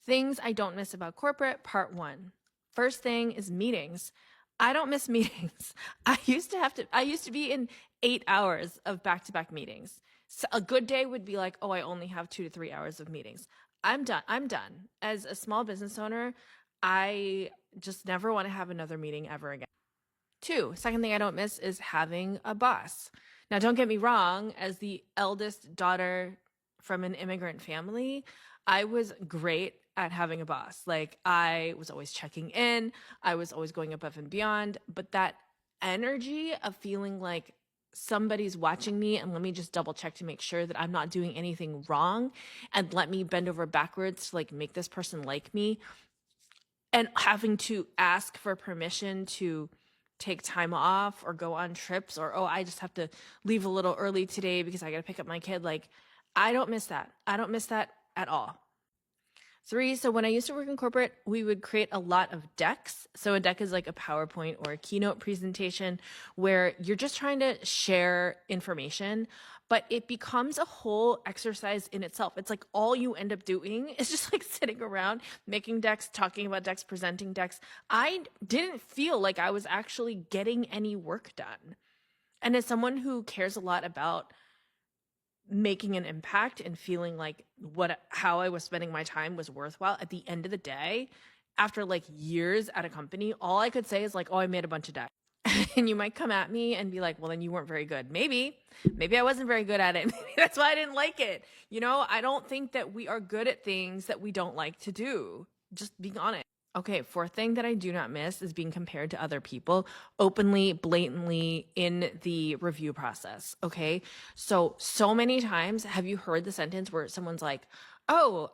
Things I don't miss about corporate, part one. First thing is meetings. I don't miss meetings. I used to be in 8 hours of back to back meetings. So a good day would be like, oh, I only have 2 to 3 hours of meetings. I'm done. I'm done. As a small business owner, I just never want to have another meeting ever again. Two, second thing I don't miss is having a boss. Now, don't get me wrong, as the eldest daughter from an immigrant family, I was great at having a boss. Like, I was always checking in, I was always going above and beyond. But that energy of feeling like somebody's watching me and let me just double check to make sure that I'm not doing anything wrong and let me bend over backwards to like make this person like me, and having to ask for permission to take time off or go on trips, or oh, I just have to leave a little early today because I got to pick up my kid. Like, I don't miss that. I don't miss that at all. Three, so when I used to work in corporate, we would create a lot of decks. So a deck is like a PowerPoint or a keynote presentation where you're just trying to share information, but it becomes a whole exercise in itself. It's like all you end up doing is just like sitting around making decks, talking about decks, presenting decks. I didn't feel like I was actually getting any work done. And as someone who cares a lot about making an impact and feeling like how I was spending my time was worthwhile at the end of the day, after like years at a company, all I could say is like, oh, I made a bunch of decks. And you might come at me and be like, well, then you weren't very good. Maybe I wasn't very good at it. Maybe that's why I didn't like it. I don't think that we are good at things that we don't like to do. Just being honest. Okay, fourth thing that I do not miss is being compared to other people openly, blatantly in the review process. Okay, so many times have you heard the sentence where someone's like, oh,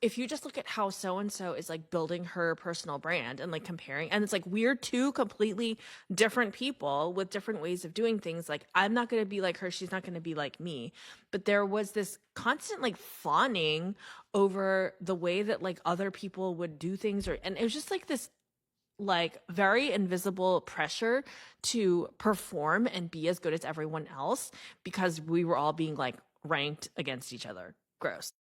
if you just look at how so and so is like building her personal brand and like comparing, and it's like we're two completely different people with different ways of doing things. Like, I'm not going to be like her, she's not going to be like me. But there was this constant like fawning over the way that like other people would do things, and it was just like this like very invisible pressure to perform and be as good as everyone else because we were all being like ranked against each other. Gross.